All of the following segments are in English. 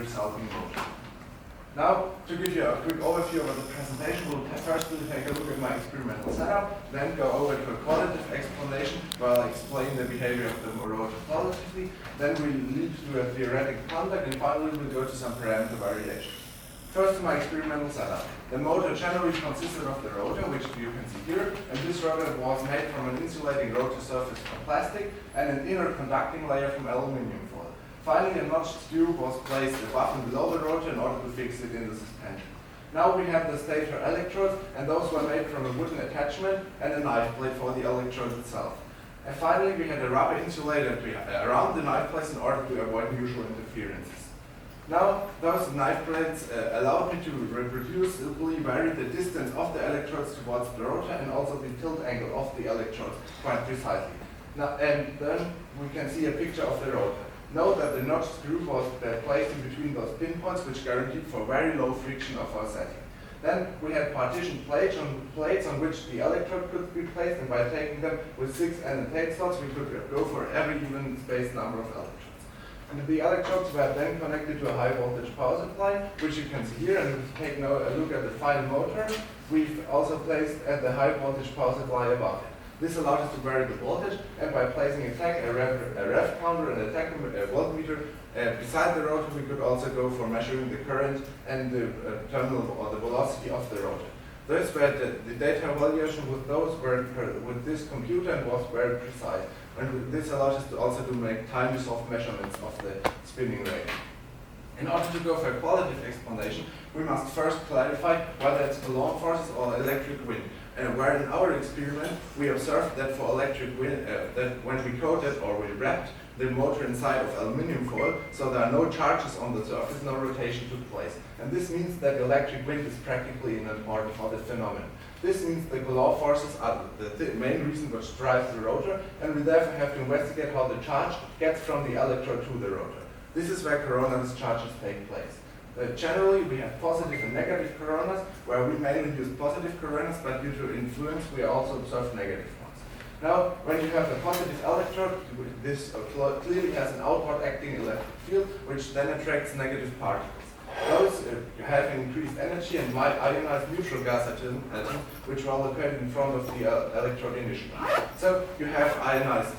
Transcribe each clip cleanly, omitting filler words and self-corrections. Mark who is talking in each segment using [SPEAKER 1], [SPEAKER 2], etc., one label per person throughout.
[SPEAKER 1] resulting motion. Now, to give you a quick overview of the presentation, we'll first take a look at my experimental setup, then go over to a qualitative explanation where I'll explain the behavior of the rotor qualitatively, then we'll lead to a theoretical conduct, and finally we'll go to some parameter variations. First, to my experimental setup. The motor generally consisted of the rotor, which you can see here, and this rotor was made from an insulating rotor surface from plastic and an inner conducting layer from aluminum foil. Finally, a notched screw was placed above and below the rotor in order to fix it in the suspension. Now we have the stator electrodes, and those were made from a wooden attachment and a knife blade for the electrode itself. And finally, we had a rubber insulator around the knife blades in order to avoid mutual interferences. Now, those knife blades allowed me to reproducibly vary the distance of the electrodes towards the rotor and also the tilt angle of the electrodes quite precisely. Now, and then we can see a picture of the rotor. Note that the notched screw was placed in between those pinpoints, which guaranteed for very low friction of our setting. Then we had partitioned plates on which the electrode could be placed, and by taking them with 6 annotate slots, we could go for every even spaced number of electrodes. And the electrodes were then connected to a high voltage power supply, which you can see here, and if you take a look at the final motor, we've also placed at the high voltage power supply above it. This allowed us to vary the voltage, and by placing a ref counter and a voltmeter beside the rotor, we could also go for measuring the current and the terminal or the velocity of the rotor. Those were the data evaluation with this computer and was very precise. And this allows us to also make time resolved measurements of the spinning rate. In order to go for a qualitative explanation, we must first clarify whether it's Coulomb forces or electric wind. Where in our experiment, we observed that for electric wind, that when we coated or we wrapped the motor inside of aluminum foil, so there are no charges on the surface, no rotation took place. And this means that electric wind is practically unimportant for the phenomenon. This means the Coulomb forces are the main reason which drives the rotor, and we therefore have to investigate how the charge gets from the electrode to the rotor. This is where coronal discharges take place. Generally, we have positive and negative coronas, where we mainly use positive coronas, but due to influence, we also observe negative ones. Now, when you have a positive electrode, this clearly has an outward acting electric field, which then attracts negative particles. Those have increased energy and might ionize neutral gas atoms, which are located in front of the electrode initially. So you have ionized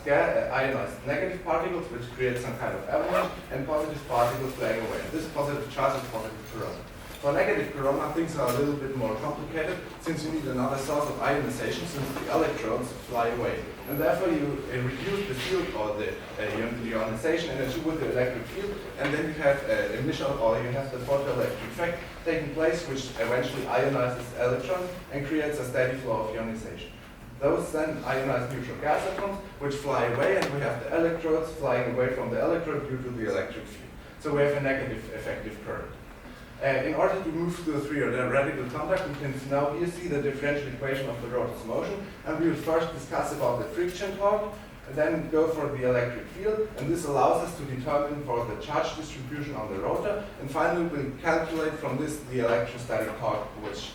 [SPEAKER 1] negative particles, which create some kind of avalanche, and positive particles flying away. This positive charge is positive corona. For negative corona, things are a little bit more complicated, since you need another source of ionization, since the electrons fly away. And therefore you reduce the field or the ionization energy with the electric field, and then you have emission, or you have the photoelectric effect taking place, which eventually ionizes electrons and creates a steady flow of ionization. Those then ionize neutral gas atoms, which fly away, and we have the electrodes flying away from the electrode due to the electric field. So we have a negative effective current. In order to move to the theoretical conduct, we can now here see the differential equation of the rotor's motion, and we will first discuss about the friction torque, and then go for the electric field, and this allows us to determine for the charge distribution on the rotor, and finally we'll calculate from this the electrostatic torque, which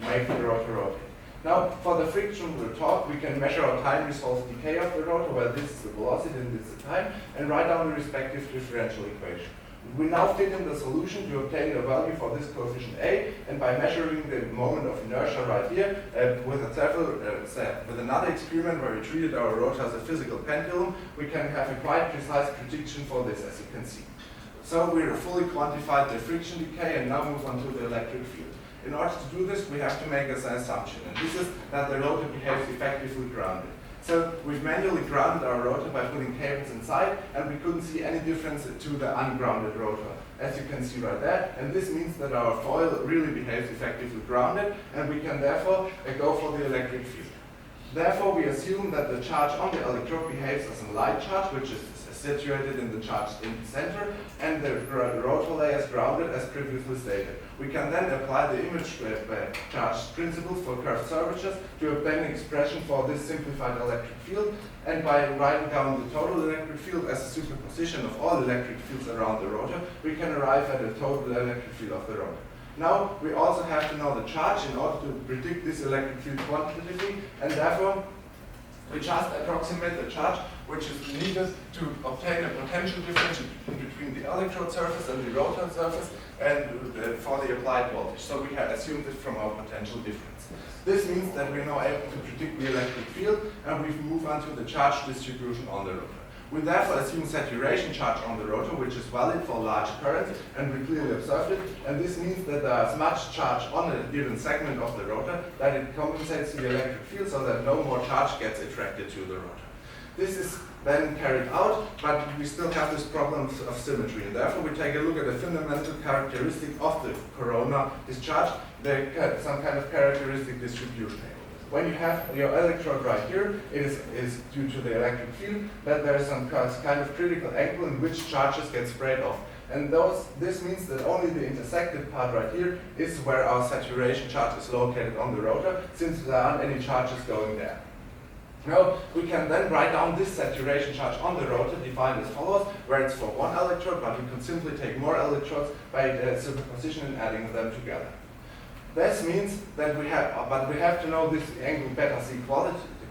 [SPEAKER 1] makes the rotor rotate. Now, for the frictional torque, we can measure our time resolved decay of the rotor, where this is the velocity and this is the time, and write down the respective differential equation. We now fit in the solution to obtain a value for this coefficient A, and by measuring the moment of inertia right here, with another experiment where we treated our rotor as a physical pendulum, we can have a quite precise prediction for this, as you can see. So we fully quantified the friction decay and now move on to the electric field. In order to do this, we have to make an assumption, and this is that the rotor behaves effectively grounded. So we've manually grounded our rotor by putting cables inside, and we couldn't see any difference to the ungrounded rotor, as you can see right there. And this means that our foil really behaves effectively grounded, and we can therefore go for the electric field. Therefore, we assume that the charge on the electrode behaves as a light charge, which is situated in the charge in the center, and the rotor layer is grounded as previously stated. We can then apply the image charge principle for curved curvatures to obtain an expression for this simplified electric field, and by writing down the total electric field as a superposition of all electric fields around the rotor, we can arrive at the total electric field of the rotor. Now, we also have to know the charge in order to predict this electric field quantitatively, and therefore we just approximate the charge which is needed to obtain a potential difference between the electrode surface and the rotor surface and for the applied voltage. So we have assumed it from our potential difference. This means that we're now able to predict the electric field, and we move on to the charge distribution on the rotor. We therefore assume saturation charge on the rotor, which is valid for large currents, and we clearly observed it. And this means that there is much charge on a given segment of the rotor that it compensates the electric field so that no more charge gets attracted to the rotor. This is then carried out, but we still have this problem of symmetry, and therefore we take a look at the fundamental characteristic of the corona discharge, some kind of characteristic distribution. When you have your electrode right here, it is due to the electric field that there is some kind of critical angle in which charges get sprayed off. And this means that only the intersected part right here is where our saturation charge is located on the rotor, since there aren't any charges going there. Now, we can then write down this saturation charge on the rotor, defined as follows, where it's for one electrode, but we can simply take more electrodes by superposition and adding them together. This means that we have to know this angle beta c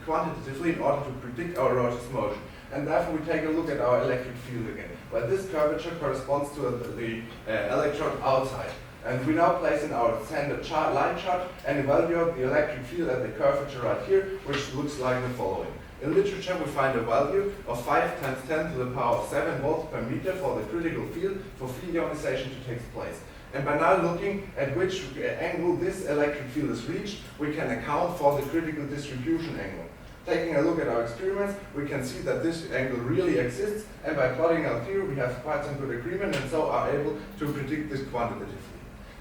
[SPEAKER 1] quantitatively in order to predict our rotor's motion. And therefore we take a look at our electric field again, where this curvature corresponds to the electrode outside. And we now place in our standard line chart and evaluate the electric field at the curvature right here, which looks like the following. In literature, we find a value of 5 times 10 to the power of 7 volts per meter for the critical field for field ionization to take place. And by now looking at which angle this electric field is reached, we can account for the critical distribution angle. Taking a look at our experiments, we can see that this angle really exists, and by plotting our theory, we have quite some good agreement, and so are able to predict this quantitatively.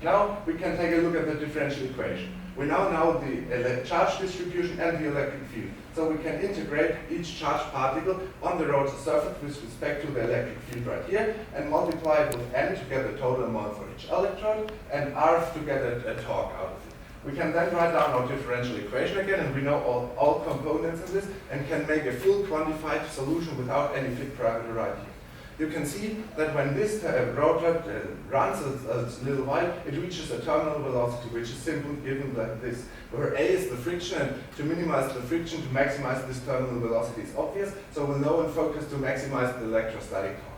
[SPEAKER 1] Now we can take a look at the differential equation. We now know the charge distribution and the electric field. So we can integrate each charged particle on the rotor surface with respect to the electric field right here, and multiply it with n to get the total amount for each electrode, and r to get a torque out of it. We can then write down our differential equation again, and we know all components in this, and can make a full quantified solution without any fit parameter right here. You can see that when this rotor runs a little while, it reaches a terminal velocity, which is simply given like this, where A is the friction, and to minimize the friction, to maximize this terminal velocity is obvious, so we'll know and focus to maximize the electrostatic torque.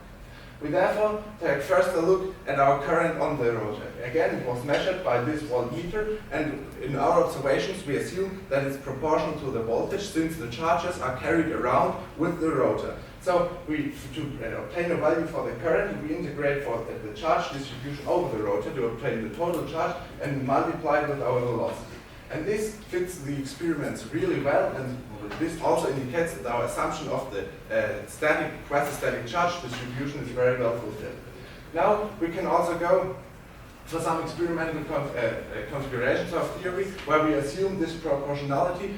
[SPEAKER 1] We therefore take first a look at our current on the rotor. Again, it was measured by this voltmeter, and in our observations we assume that it's proportional to the voltage, since the charges are carried around with the rotor. So to obtain a value for the current, we integrate for the charge distribution over the rotor to obtain the total charge and multiply it with our velocity. And this fits the experiments really well, and this also indicates that our assumption of the quasi-static charge distribution is very well fulfilled. Now we can also go for some experimental configurations of theory where we assume this proportionality,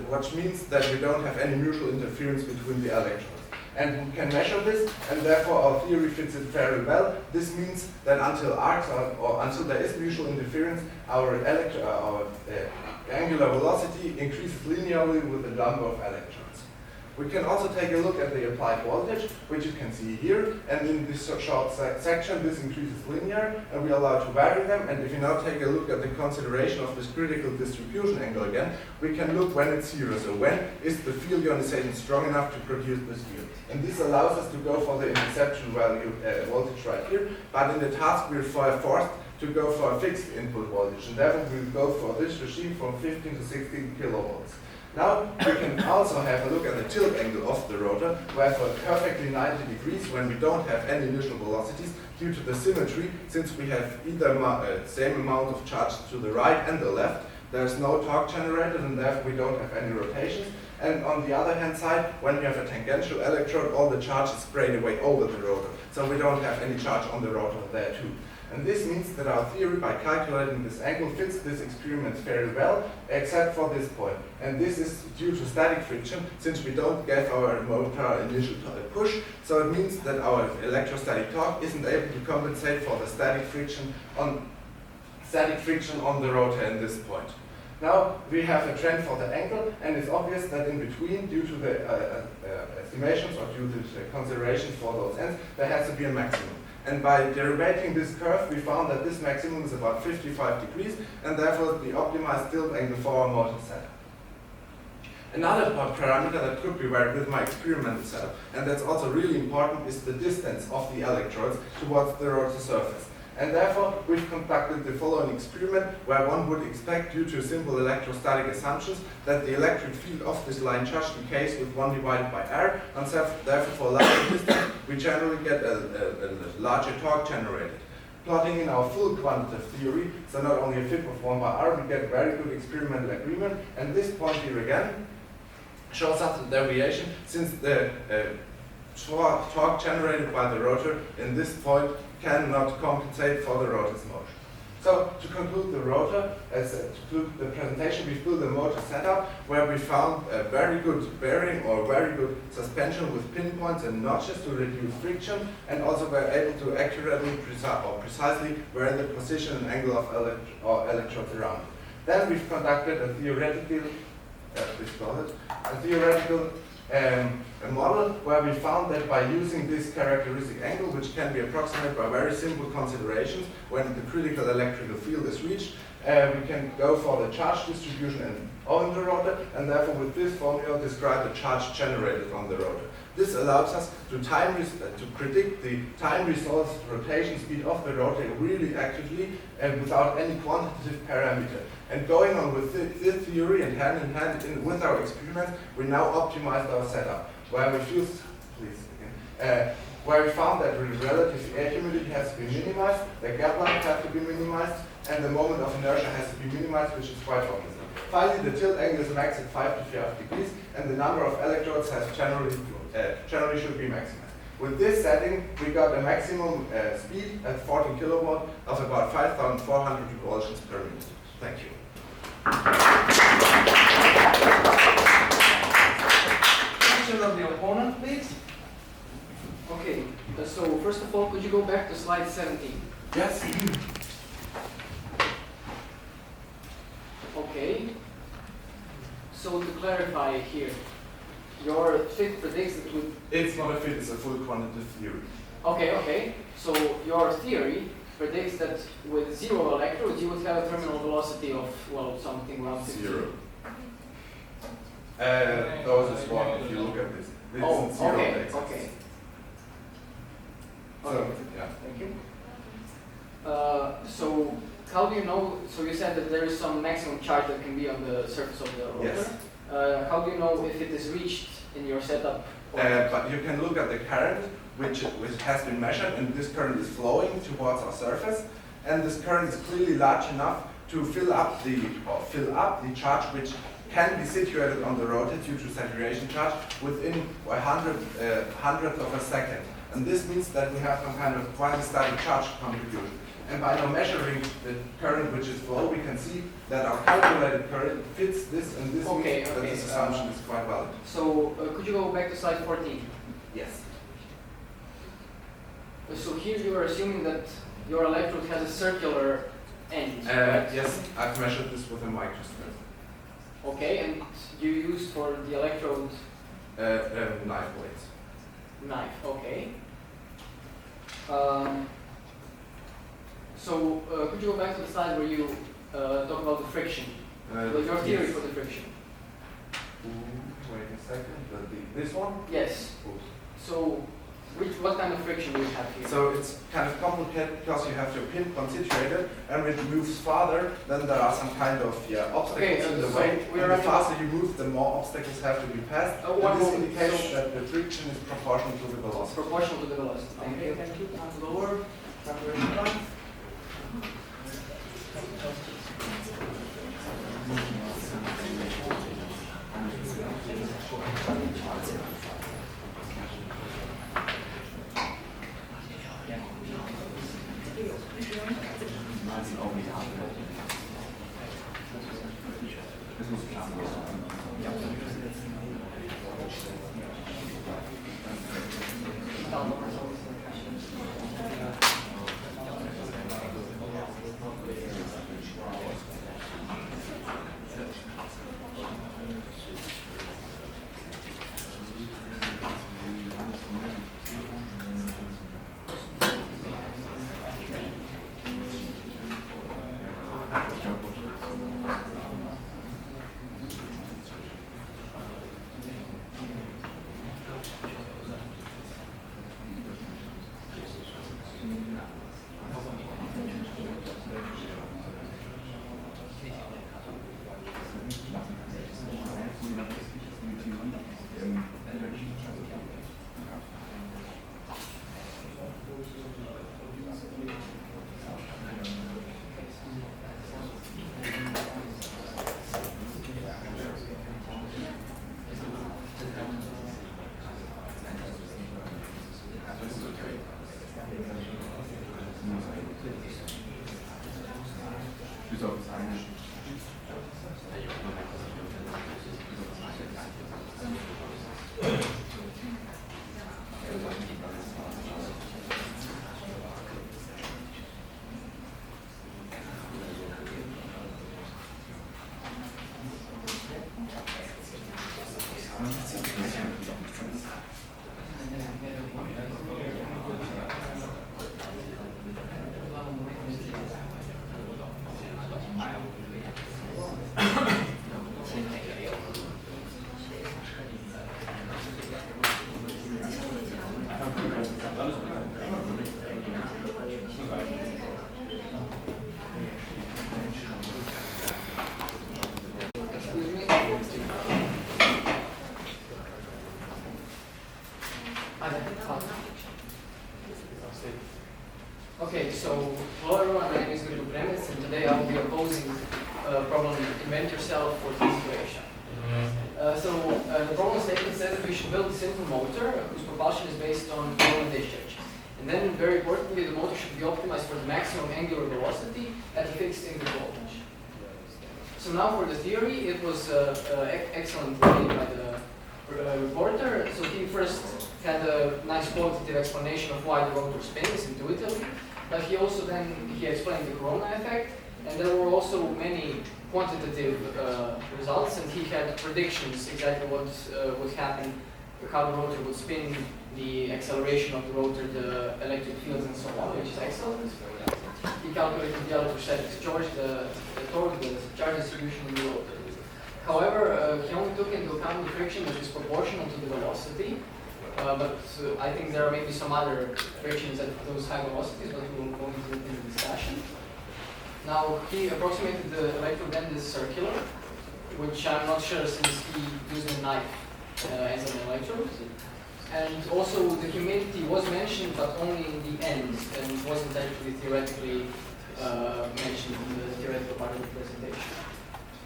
[SPEAKER 1] which means that we don't have any mutual interference between the electrons. And we can measure this, and therefore our theory fits it very well. This means that until arcs or until there is mutual interference, our angular velocity increases linearly with the number of electrons. We can also take a look at the applied voltage, which you can see here, and in this short section this increases linear, and we are allowed to vary them. And if you now take a look at the consideration of this critical distribution angle again, we can look when it's zero, so when is the field ionization strong enough to produce this field. And this allows us to go for the interception value voltage right here, but in the task we're forced to go for a fixed input voltage, and therefore we'll go for this regime from 15 to 16 kilovolts. Now we can also have a look at the tilt angle of the rotor, where for perfectly 90 degrees, when we don't have any initial velocities, due to the symmetry, since we have either same amount of charge to the right and the left, there's no torque generated, and therefore we don't have any rotations. And on the other hand side, when we have a tangential electrode, all the charge is sprayed away over the rotor, so we don't have any charge on the rotor there too. And this means that our theory, by calculating this angle, fits this experiment very well, except for this point. And this is due to static friction, since we don't get our motor initial push. So it means that our electrostatic torque isn't able to compensate for the static friction on the rotor in this point. Now we have a trend for the angle, and it's obvious that in between, due to the estimations or due to the considerations for those ends, there has to be a maximum. And by derivating this curve, we found that this maximum is about 55 degrees, and therefore the optimized tilt angle for our motor setup. Another parameter that could be varied with my experimental setup, and that's also really important, is the distance of the electrodes towards the rotor surface. And therefore, we've conducted the following experiment where one would expect, due to simple electrostatic assumptions, that the electric field of this line charge decays with 1 divided by r, and therefore for a larger distance, we generally get a larger torque generated. Plotting in our full quantitative theory, so not only a fib of 1 by r, we get very good experimental agreement, and this point here again shows us the deviation, since the torque generated by the rotor in this point cannot compensate for the rotor's motion. So to conclude the rotor, to conclude the presentation, we built a motor setup where we found a very good bearing or very good suspension with pinpoints and notches to reduce friction, and also were able to accurately precisely vary the position and angle of electrodes around it. Then we've conducted a theoretical a model where we found that by using this characteristic angle, which can be approximated by very simple considerations when the critical electrical field is reached, we can go for the charge distribution on the rotor, and therefore with this formula describe the charge generated on the rotor. This allows us to predict the time-resolved rotation speed of the rotor really accurately and without any quantitative parameter. And going on with this theory and hand in hand with our experiments, we now optimized our setup, where we found that the relative air humidity has to be minimized, the gap lines have to be minimized, and the moment of inertia has to be minimized, which is quite obvious. Finally, the tilt angle is max at 5 to 5 degrees, and the number of electrodes has generally should be maximized. With this setting, we got a maximum speed at 14 kilowatt of about 5,400 revolutions per minute. Thank you.
[SPEAKER 2] Question of the opponent, please. Okay, so first of all, could you go back to slide 17?
[SPEAKER 1] Yes.
[SPEAKER 2] Okay. So to clarify here, your fit predicts that with...
[SPEAKER 1] It's not a fit, it's a full quantitative theory.
[SPEAKER 2] Okay. So your theory predicts that with 0 electrodes, you would have a terminal velocity of, well, something around 50.
[SPEAKER 1] 0. Those is 1 if you look at this. This is 0
[SPEAKER 2] okay.
[SPEAKER 1] So, yeah.
[SPEAKER 2] Thank you. So how do you know, so you said that there is some maximum charge that can be on the surface of the rotor.
[SPEAKER 1] Yes.
[SPEAKER 2] How do you know if it is reached in your setup?
[SPEAKER 1] But you can look at the current, which has been measured, and this current is flowing towards our surface, and this current is clearly large enough to fill up the charge, which can be situated on the rotor due to saturation charge within a hundredth of a second. And this means that we have some kind of quasi-static charge contribution. And by now measuring the current which is flow, we can see that our calculated current fits this, and this means that this assumption is quite valid.
[SPEAKER 2] So could you go back to slide 14?
[SPEAKER 1] Yes.
[SPEAKER 2] So here you are assuming that your electrode has a circular end, right?
[SPEAKER 1] Yes, I've measured this with a microscope.
[SPEAKER 2] Okay, and you used for the electrode?
[SPEAKER 1] Knife blades.
[SPEAKER 2] Knife, okay. So could you go back to the slide where you talk about the friction? Your theory for the friction.
[SPEAKER 1] Wait a second, this one?
[SPEAKER 2] Yes. So what kind of friction do you have here?
[SPEAKER 1] So it's kind of complicated because you have your pin situated, and when it moves farther, then there are some kind of obstacles in the way. And the faster you move, the more obstacles have to be passed. And this indicates that the friction is proportional to the velocity.
[SPEAKER 2] Proportional to the velocity. Thank you.
[SPEAKER 3] Thank you. Lower.
[SPEAKER 2] Okay, so hello everyone, my name is Grilo Premec, and today I will be opposing problem invent yourself for this situation. The problem statement says that we should build a simple motor whose propulsion is based on flow and discharge. And then, very importantly, the motor should be optimized for the maximum angular velocity at a fixed input voltage. So now for the theory, it was excellent made by the reporter. So he first had a nice qualitative explanation of why the rotor spins intuitively, but he also he explained the corona effect, and there were also many quantitative results, and he had predictions exactly what would happen, how the rotor would spin, the acceleration of the rotor, the electric fields, and so on, which is excellent. He calculated the electrostatic charge, the torque, the charge distribution in the rotor. However, he only took into account the friction that is proportional to the velocity, but I think there are maybe some other frictions at those high velocities, but we will go into it in the discussion. Now, he approximated the electrode end as circular, which I'm not sure since he used a knife as an electrode. And also the humidity was mentioned, but only in the end, and wasn't actually theoretically mentioned in the theoretical part of the presentation.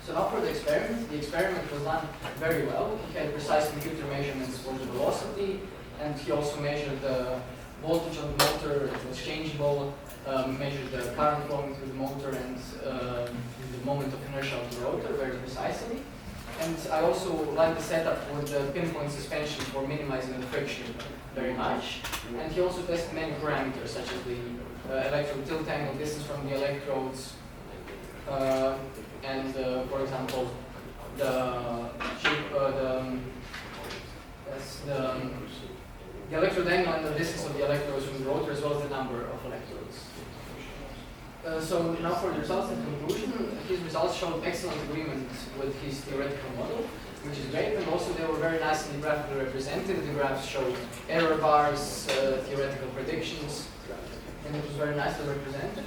[SPEAKER 2] So now for the experiment was done very well. He had precise computer measurements for the velocity, and he also measured the voltage on the motor, it was changeable, measured the current flowing through the motor and the moment of inertia of the rotor very precisely. And I also like the setup with the pinpoint suspension for minimizing the friction very much. And he also tested many parameters such as the electrode tilt angle, distance from the electrodes, and for example, the electrode angle and the distance of the electrodes from the rotor, as well as the number of electrodes. So now for the results and conclusion, his results showed excellent agreement with his theoretical model, which is great, and also they were very nicely graphically represented. The graphs showed error bars, theoretical predictions, and it was very nicely represented.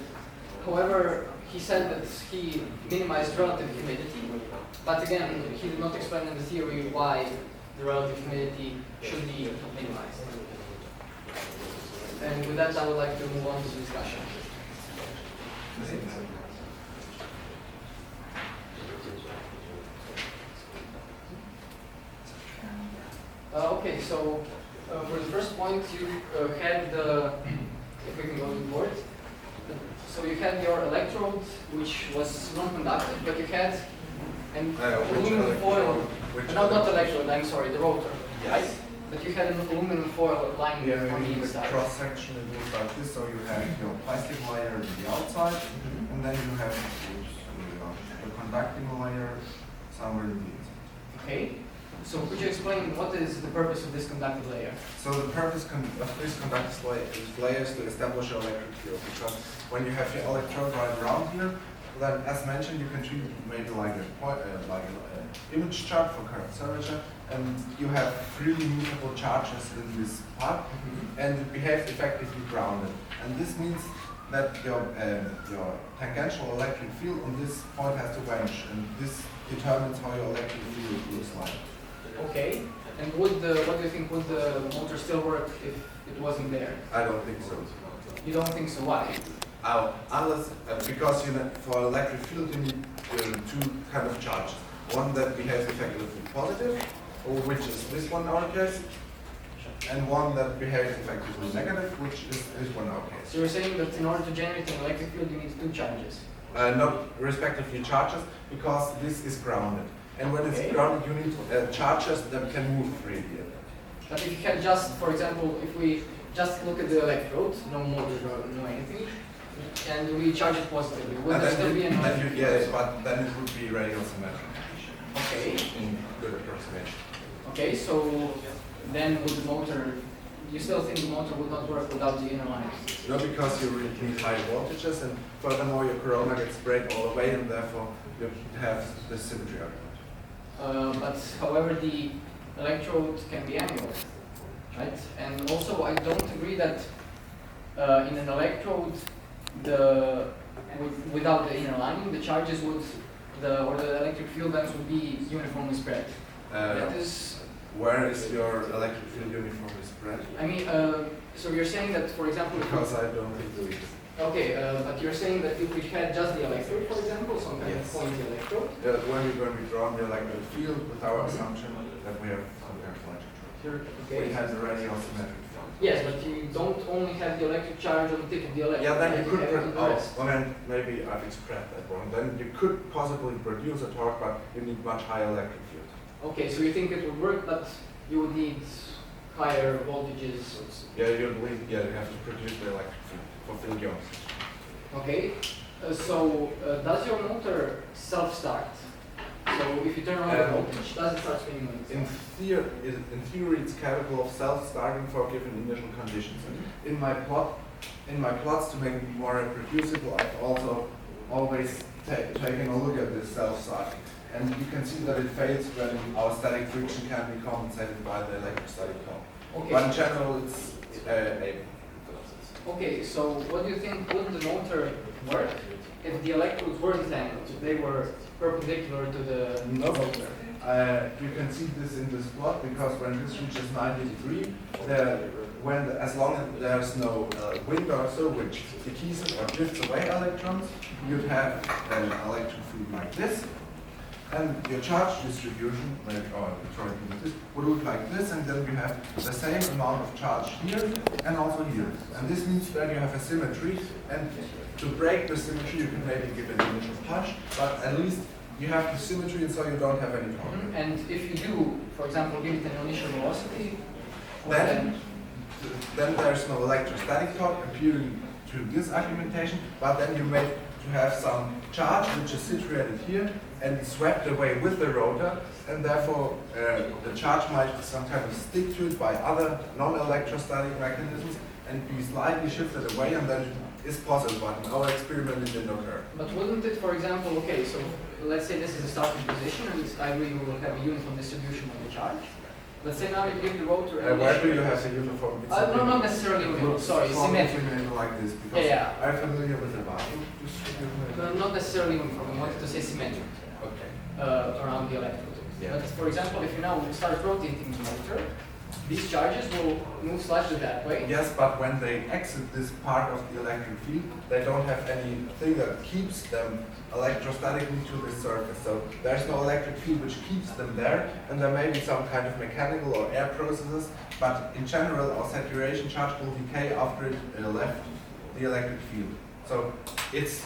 [SPEAKER 2] However, he said that he minimized relative humidity, but again, he did not explain in the theory why the relative humidity should be minimized. And with that, I would like to move on to the discussion. Okay, so for the first point, you had the, if we can go to the board. So you had your electrode, which was non-conductive, but you had an aluminum foil. No, not electrode, I'm sorry, the rotor.
[SPEAKER 1] Yes.
[SPEAKER 2] Right? But you had an aluminum foil lying on the inside.
[SPEAKER 1] Cross section it looks like this, so you have your plastic layer on the outside, and then you have the conducting layer somewhere in the inside.
[SPEAKER 2] Okay. So could you explain what is the purpose of this conductive layer?
[SPEAKER 1] So the purpose of this conductive layer is to establish an electric field, because when you have your electrode right around here, then as mentioned, you can treat it maybe like an image chart for current temperature, and you have freely mutable charges in this part, and it behaves effectively grounded. And this means that your tangential electric field on this point has to vanish, and this determines how your electric field looks like.
[SPEAKER 2] Okay. And what do you think, would the motor still work if it wasn't there?
[SPEAKER 1] I don't think so.
[SPEAKER 2] You don't think so? Why?
[SPEAKER 1] Unless, because for electric field you need two kind of charges. One that behaves effectively positive, or which is this one in our case, and one that behaves effectively negative, which is this one in our case.
[SPEAKER 2] So you're saying that in order to generate an electric field you need two charges?
[SPEAKER 1] not respectively charges, because this is grounded. And when it's grounded, you need charges that can move freely.
[SPEAKER 2] But if you can just, for example, if we just look at the electrode, no motor, no anything, and we charge it positively, would there still be an electric field?
[SPEAKER 1] Yes, but then it would be radial symmetric.
[SPEAKER 2] Okay.
[SPEAKER 1] In good approximation.
[SPEAKER 2] Okay, so then would the motor, you still think the motor would not work without the inner line?
[SPEAKER 1] No, because you really need high voltages, and furthermore your corona gets break all the way, and therefore you have the symmetry argument.
[SPEAKER 2] But however, the electrode can be angled, right? And also, I don't agree that in an electrode, without the inner lining, the charges would, or the electric field lengths would be uniformly spread. That is.
[SPEAKER 1] Where is your electric field uniformly spread?
[SPEAKER 2] I mean, so you're saying that, for example,
[SPEAKER 1] because I don't think so.
[SPEAKER 2] Okay, but you're saying that if we had just the electrode, for example, some kind of point electrode.
[SPEAKER 1] When we draw the electric field with our assumption that we have some kind of electric charge here, we have the radial symmetric field.
[SPEAKER 2] Yes, but you don't only have the electric charge on the tip of the electrode.
[SPEAKER 1] Yeah, then you could then maybe I've expressed that wrong. Then you could possibly produce a torque, but you need much higher electric field. Okay,
[SPEAKER 2] so you think it would work, but you would need higher voltages?
[SPEAKER 1] Yeah, you have to produce the electric field for field joints.
[SPEAKER 2] Okay, does your motor self-start? So if you turn on the voltage, does it start spinning on itself?
[SPEAKER 1] In theory, it's capable of self-starting for given initial conditions. In my plots to make it more reproducible, I've also always taken a look at this self-starting. And you can see that it fails when our static friction can be compensated by the electrostatic torque.
[SPEAKER 2] Okay.
[SPEAKER 1] But in general, it's able.
[SPEAKER 2] Okay, so what do you think, would the motor work if the electrodes were entangled, if they were perpendicular to the motor?
[SPEAKER 1] You can see this in this plot, because when this reaches 90 degrees, as long as there's no wind or so, which decays or drifts away electrons, you'd have an electric field like this. And your charge distribution, would look like this, and then you have the same amount of charge here and also here. And this means that you have a symmetry, and to break the symmetry you can maybe give an initial push, but at least you have the symmetry, and so you don't have any torque.
[SPEAKER 2] And if you do, for example, give it an initial velocity,
[SPEAKER 1] then there's no electrostatic torque appearing to this argumentation, but then you may have some charge which is situated here and swept away with the rotor, and therefore the charge might some kind of stick to it by other non-electrostatic mechanisms and be slightly shifted away, and then it's possible, but in our experiment it didn't occur.
[SPEAKER 2] But wouldn't it, for example, okay, so let's say this is a starting position, and I agree we will have a uniform distribution of the charge. Let's say now you give the rotor a
[SPEAKER 1] where do you have the uniform?
[SPEAKER 2] No, not necessarily uniform, sorry, symmetric.
[SPEAKER 1] Like this, because
[SPEAKER 2] yeah.
[SPEAKER 1] I'm familiar with the value.
[SPEAKER 2] No, not necessarily uniform, I wanted to say symmetric.
[SPEAKER 1] Okay.
[SPEAKER 2] Around the electrode.
[SPEAKER 1] Yeah.
[SPEAKER 2] But for example, if you now start rotating the motor, these charges will move slightly that way.
[SPEAKER 1] Yes, but when they exit this part of the electric field, they don't have anything that keeps them electrostatically to the surface. So there's no electric field which keeps them there, and there may be some kind of mechanical or air processes, but in general our saturation charge will decay after it left the electric field. So it's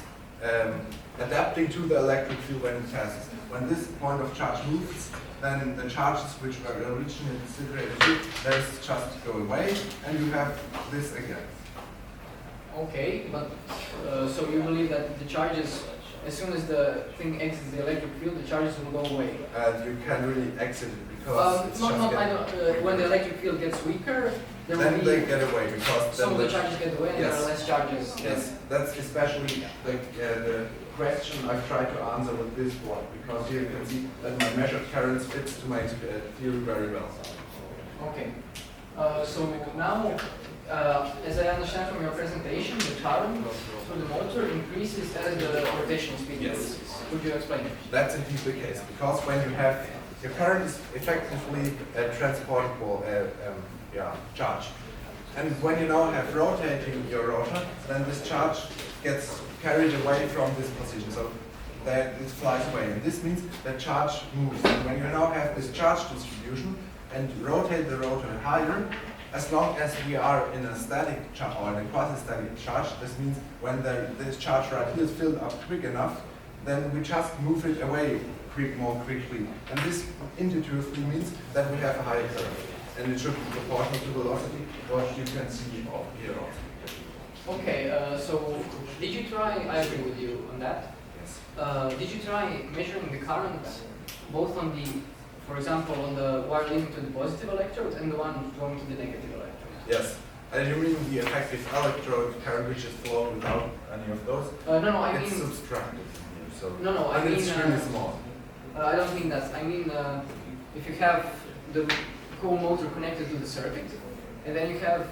[SPEAKER 1] adapting to the electric field when it passes. When this point of charge moves, then the charges which were originally situated here, they just go away, and you have this again.
[SPEAKER 2] Okay, but so you believe that the charges, as soon as the thing exits the electric field, the charges will go away?
[SPEAKER 1] You can really exit it because it's
[SPEAKER 2] when the electric field gets weaker,
[SPEAKER 1] then they get away, because
[SPEAKER 2] some of the charges get away and there are less charges.
[SPEAKER 1] Yes, that's especially the question I've tried to answer with this plot, because here you can see that my measured currents fits to my theory very well.
[SPEAKER 2] Okay, so now, as I understand from your presentation, the current through the motor increases as the rotational speed increases. Could you explain it?
[SPEAKER 1] That's indeed the case, because when you have your current is effectively a transportable charge. And when you now have rotating your rotor, then this charge gets carried away from this position, so that it flies away. And this means that charge moves. And when you now have this charge distribution and rotate the rotor higher, as long as we are in a static charge or in a quasi-static charge, this means when this charge right here is filled up quick enough, then we just move it away more quickly. And this intuitively means that we have a higher current. And it should be proportional to velocity, what you can see here also.
[SPEAKER 2] Okay, so did you try, I agree with you on that.
[SPEAKER 1] Yes.
[SPEAKER 2] Did you try measuring the current both on the, for example, on the wire leading to the positive electrode and the one going to the negative electrode?
[SPEAKER 1] Yes. And you mean the effective electrode current which is flowing without any of those?
[SPEAKER 2] No, I
[SPEAKER 1] it's
[SPEAKER 2] mean...
[SPEAKER 1] It's subtracted from here, so...
[SPEAKER 2] No, I mean...
[SPEAKER 1] it's really small.
[SPEAKER 2] I don't mean that. I mean, if you have the whole motor connected to the circuit, and then you have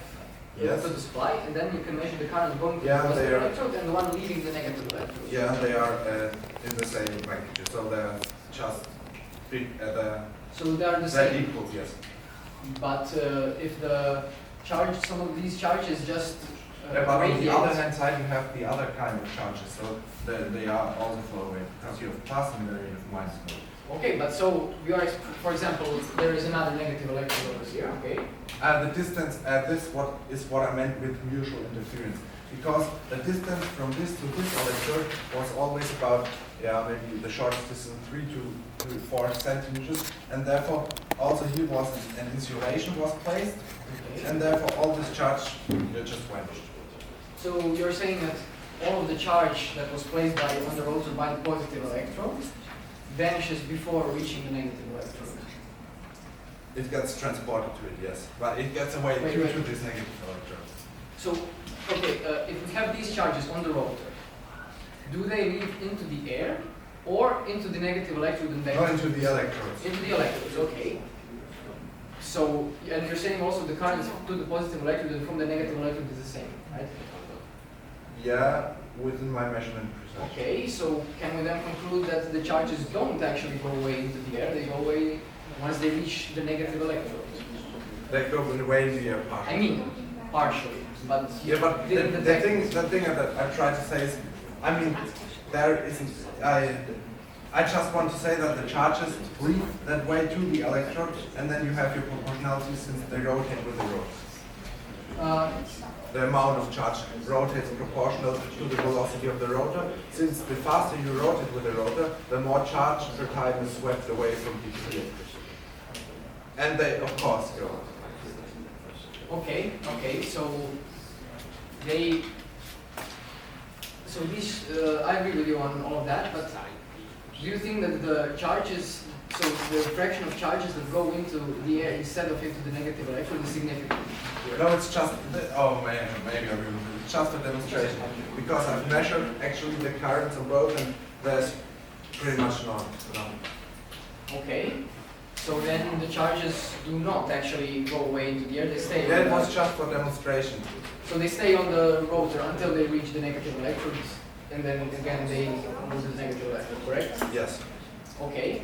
[SPEAKER 1] yes.
[SPEAKER 2] to the supply, and then you can measure the current going to the positive electrode and the one leaving the negative electrode.
[SPEAKER 1] Yeah, they are in the same magnitude, so they're just big at
[SPEAKER 2] so they are the same.
[SPEAKER 1] They're equal, yes.
[SPEAKER 2] But if the charge, some of these charges just
[SPEAKER 1] but on the other hand side, you have the other kind of charges, so they are also flow away because you have plus and you have minus.
[SPEAKER 2] Okay, but so you are, for example, there is another negative electrode over here. Okay.
[SPEAKER 1] The distance this what I meant with mutual interference, because the distance from this to this electrode was always about maybe the shortest distance 3 to 4 centimeters, and therefore also here was an insulation was placed, and therefore all this charge just vanished.
[SPEAKER 2] So you're saying that all of the charge that was placed on the rotor by the positive electrode vanishes before reaching the negative electrode?
[SPEAKER 1] It gets transported to it, yes. But it gets away to this negative electrode.
[SPEAKER 2] So, okay, if we have these charges on the rotor, do they leave into the air or into the negative electrode and back?
[SPEAKER 1] No, into the electrodes.
[SPEAKER 2] Into the electrodes, okay. So, and you're saying also the current to the positive electrode and from the negative electrode is the same, right?
[SPEAKER 1] Yeah, within my measurement precision.
[SPEAKER 2] Okay, so can we then conclude that the charges don't actually go away into the air, they go away once they reach the negative electrode?
[SPEAKER 1] They go away in the air partially.
[SPEAKER 2] I mean, partially, but
[SPEAKER 1] yeah, but the thing that I try to say is, I mean, there isn't, I just want to say that the charges leave that way to the electrode, and then you have your proportionality since they rotate with the rotor. The amount of charge rotates proportional to the velocity of the rotor. Since the faster you rotate with the rotor, the more charge per time is swept away from the field. And they, of course, go.
[SPEAKER 2] Okay, so these, I agree with you on all of that, but do you think that the charges, so the fraction of charges that go into the air instead of into the negative electrode is significant?
[SPEAKER 1] No, it's just, maybe I will. It's just a demonstration. Because I've measured actually the currents on both, and there's pretty much none.
[SPEAKER 2] Okay. So then the charges do not actually go away into the air, they stay.
[SPEAKER 1] Yeah, it was just for demonstration.
[SPEAKER 2] So they stay on the rotor until they reach the negative electrodes, and then again they move to the negative electrode, correct?
[SPEAKER 1] Yes.
[SPEAKER 2] Okay.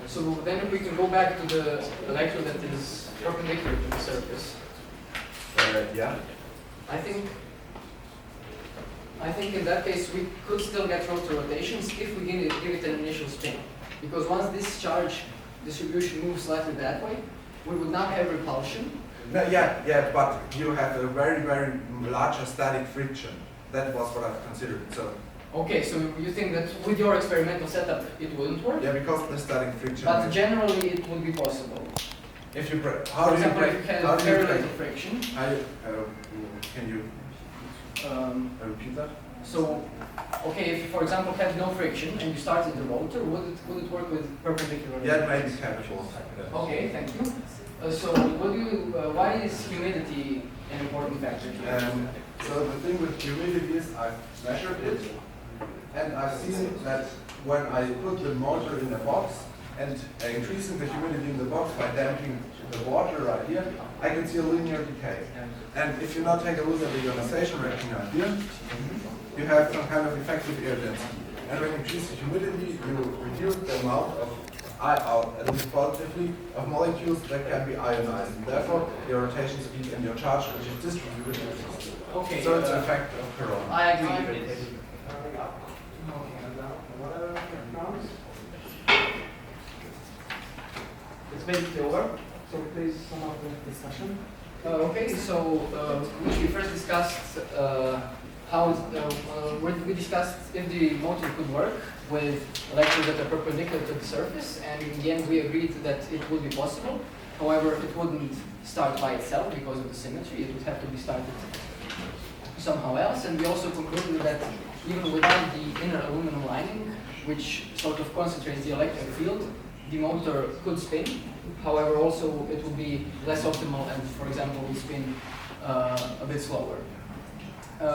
[SPEAKER 2] So then if we can go back to the electrode that is perpendicular to the surface.
[SPEAKER 1] Yeah.
[SPEAKER 2] I think in that case we could still get rotor rotations if we give it an initial spin. Because once this charge distribution moves slightly that way, we would not have repulsion.
[SPEAKER 1] No, yeah, but you have a very, very larger static friction. That was what I've considered. So.
[SPEAKER 2] Okay, so you think that with your experimental setup it wouldn't work?
[SPEAKER 1] Yeah, because the static friction.
[SPEAKER 2] But generally it would be possible.
[SPEAKER 1] If you break,
[SPEAKER 2] for example, if you had parallel friction.
[SPEAKER 1] Can you repeat that?
[SPEAKER 2] So, okay, if you, for example, had no friction and you started the rotor, would it work with perpendicular?
[SPEAKER 1] Yeah, it may be capable.
[SPEAKER 2] Okay, thank you. So, why is humidity an important factor here?
[SPEAKER 1] So the thing with humidity is I've measured it, and I've seen that when I put the motor in a box and increasing the humidity in the box by damping the water right here, I can see a linear decay. And if you now take a look at the ionization reaction right here, you have some kind of effective air density. And when you increase the humidity, you reduce the amount of, at least positively, of molecules that can be ionized. And therefore, your rotation speed and your charge, which is distributed,
[SPEAKER 2] okay,
[SPEAKER 1] so it's an effect of corona.
[SPEAKER 2] I agree.
[SPEAKER 3] It's basically over, so please sum up the discussion.
[SPEAKER 2] Okay, so we first discussed we discussed if the motor could work with electrodes that are perpendicular to the surface, and in the end we agreed that it would be possible. However, it wouldn't start by itself because of the symmetry. It would have to be started somehow else, and we also concluded that even without the inner aluminum lining, which sort of concentrates the electric field, the motor could spin. However, also it would be less optimal, and for example, would spin a bit slower.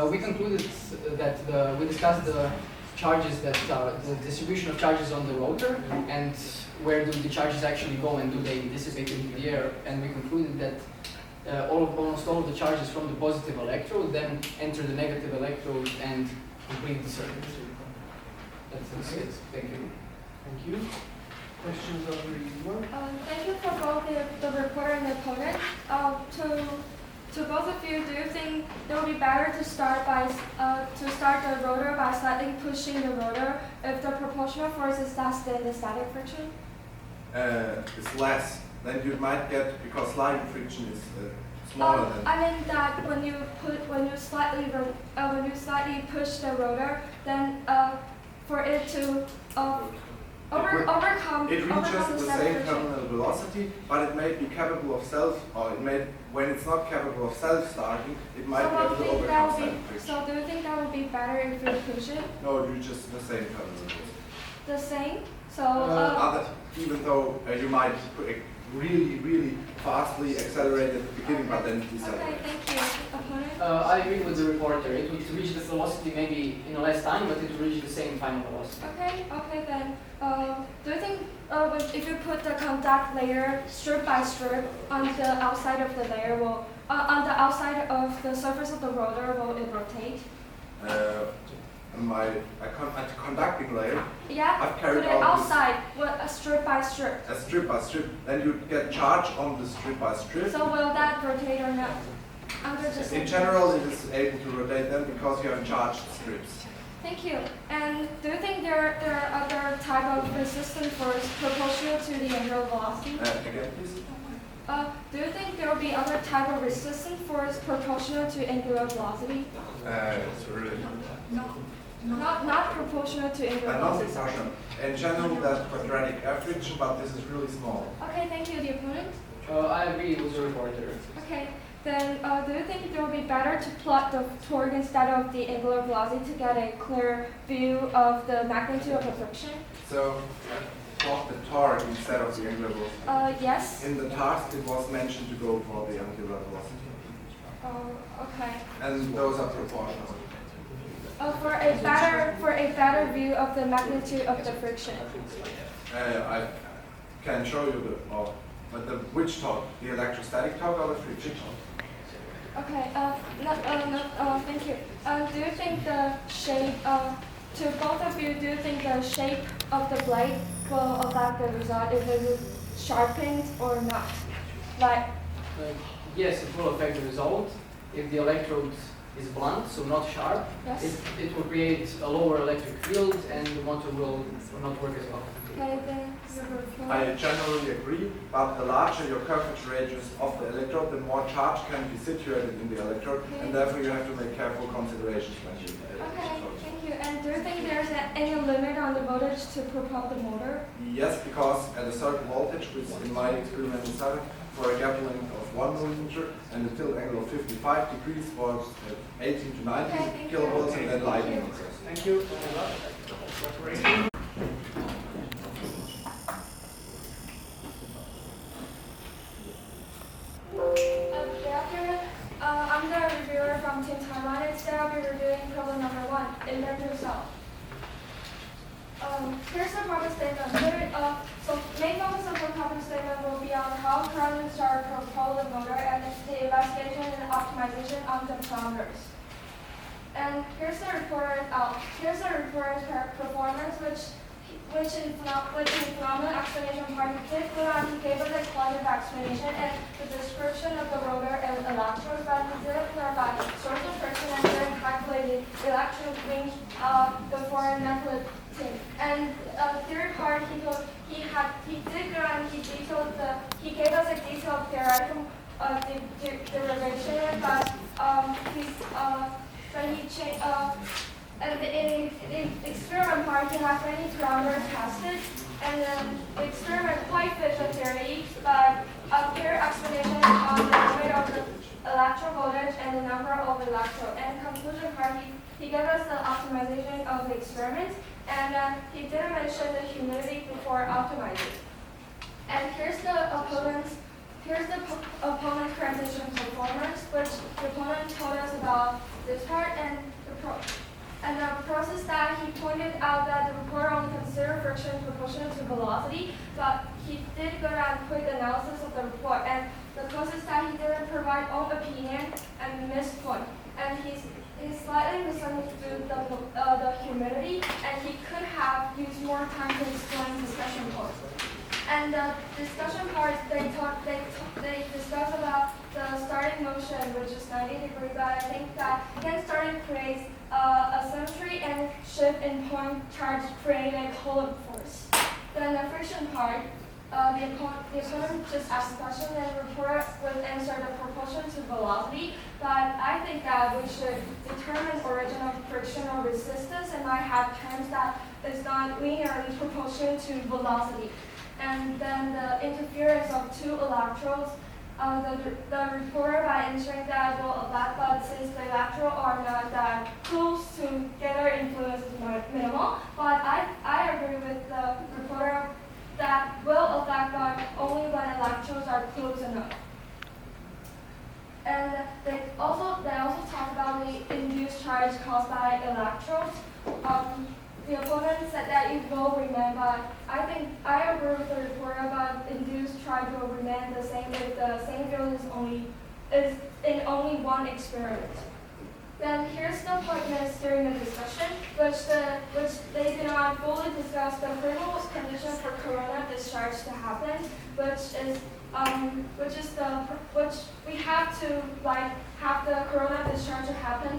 [SPEAKER 2] We concluded that we discussed the charges that the distribution of charges on the rotor, and where do the charges actually go, and do they dissipate into the air? And we concluded that almost all of the charges from the positive electrode then enter the negative electrode and complete the circuit. That's it. Thank you.
[SPEAKER 3] Thank you. Questions of the reviewer?
[SPEAKER 4] Thank you for both the reporter and the opponent. To both of you, do you think it would be better to start the rotor by slightly pushing the rotor if the proportional force is less than the static friction?
[SPEAKER 1] It's less. Then you might get, because sliding friction is smaller than.
[SPEAKER 4] I mean that when you slightly push the rotor, then for it to overcome
[SPEAKER 1] It reaches
[SPEAKER 4] the
[SPEAKER 1] the
[SPEAKER 4] static
[SPEAKER 1] same
[SPEAKER 4] friction.
[SPEAKER 1] terminal velocity, but it may be capable of when it's not capable of self-starting, it might be able to overcome static friction.
[SPEAKER 4] So do you think that would be better if you push it?
[SPEAKER 1] No, it reaches the same terminal velocity.
[SPEAKER 4] The same? So
[SPEAKER 1] Even though you might really fastly accelerate at the beginning, but then decelerate.
[SPEAKER 4] okay, thank you. Opponent?
[SPEAKER 2] I agree with the reporter. It would reach the velocity maybe in less time, but it would reach the same final velocity.
[SPEAKER 4] Okay then. Do you think if you put the contact layer strip by strip on the outside of the layer, on the outside of the surface of the rotor, will it rotate?
[SPEAKER 1] At the conducting layer,
[SPEAKER 4] Yeah.
[SPEAKER 1] I've carried
[SPEAKER 4] put it
[SPEAKER 1] out
[SPEAKER 4] outside, a strip by strip.
[SPEAKER 1] a strip by strip, then you get charge on the strip by strip.
[SPEAKER 4] So will that rotate or not? Under the
[SPEAKER 1] In
[SPEAKER 4] same
[SPEAKER 1] general, it is able to rotate them because you have charged strips.
[SPEAKER 4] Thank you. And do you think there are other type of resistance force proportional to the angular velocity?
[SPEAKER 1] Again, please.
[SPEAKER 4] Do you think there will be other type of resistance force proportional to angular velocity?
[SPEAKER 1] It's really
[SPEAKER 4] Not proportional to angular
[SPEAKER 1] not
[SPEAKER 4] velocity.
[SPEAKER 1] proportional. In general, there's quadratic air friction, but this is really small.
[SPEAKER 4] Okay, thank you. The opponent?
[SPEAKER 2] I agree with the reporter.
[SPEAKER 4] Okay. Then do you think it would be better to plot the torque instead of the angular velocity to get a clear view of the magnitude of the friction?
[SPEAKER 1] So, plot the torque instead of the angular velocity.
[SPEAKER 4] Yes.
[SPEAKER 1] In the task, it was mentioned to go for the angular velocity.
[SPEAKER 4] Okay.
[SPEAKER 1] And those are proportional.
[SPEAKER 4] For a better view of the magnitude of the friction.
[SPEAKER 1] I can show you which torque, the electrostatic torque or the friction torque.
[SPEAKER 4] Okay. Thank you. Do you think the shape to both of you? Do you think the shape of the blade will affect the result if it is sharpened or not? Like.
[SPEAKER 2] Yes, it will affect the result. If the electrode is blunt, so not sharp,
[SPEAKER 4] Yes.
[SPEAKER 2] it will create a lower electric field and the motor will not work as well.
[SPEAKER 4] Okay, then number 4.
[SPEAKER 1] I generally agree, but the larger your curvature radius of the electrode, the more charge can be situated in the electrode, and therefore you have to make careful considerations when you
[SPEAKER 4] Okay, thank you. And do you think there's any limit on the voltage to propel the motor?
[SPEAKER 1] Yes, because at a certain voltage, which in my experimental setup, for a gap length of 1 millimeter and a tilt angle of 55 degrees for 18 to 19
[SPEAKER 4] Okay,
[SPEAKER 1] kilovolts,
[SPEAKER 4] you.
[SPEAKER 1] and then lightning occurs.
[SPEAKER 3] Thank you.
[SPEAKER 4] Good afternoon. I'm the reviewer from Team Taiwan, and today I'll be reviewing problem number 1, invert yourself. Here's the problem statement. So main focus of the problem statement will be on how currents are propelled the motor and the investigation and optimization of the parameters. And here's the reporter's performance, which in phenomenal explanation part he gave us a qualitative explanation and the description of the rotor and electrodes, but he didn't clarify source of friction and didn't calculate the electric range the foreign method. And third part, he gave us a detailed theoretical derivation, but when he changed, in the experiment part, he has many parameters tested, and then the experiment quite fits the theory, but a clear explanation on the limit of the electro voltage and the number of electrodes. And conclusion part, he gave us the optimization of the experiment, and he didn't mention the humidity before optimizing. And here's the opponent's transition performance, which the opponent told us about this part, and the process that he pointed out that the report only considered friction proportional to velocity, but he did go down quick analysis of the report, and the process that he didn't provide own opinion and missed point. And he slightly misunderstood the humidity, and he could have used more time to explain discussion part. And the discussion part, they discuss about the starting motion, which is 90 degrees, but I think that again starting creates a symmetry and shift in point charge creating a Coulomb force. Then the friction part, the opponent just asked a question and the reporter would answer the proportion to velocity, but I think that we should determine origin of frictional resistance and might have terms that is not linearly proportional to velocity. And then the interference of two electrodes, the reporter by answering that will affect, but since the electrodes are not that close together, influence is minimal. But I agree with the reporter that will affect, but only when electrodes are close enough. And they also talk about the induced charge caused by electrodes. The opponent said that it will remain, but I think I agree with the reporter about induced charge will remain the same if the same field is in only one experiment. Then here's the point missed during the discussion, which they did not fully discuss the critical condition for corona discharge to happen, which we have to have the corona discharge to happen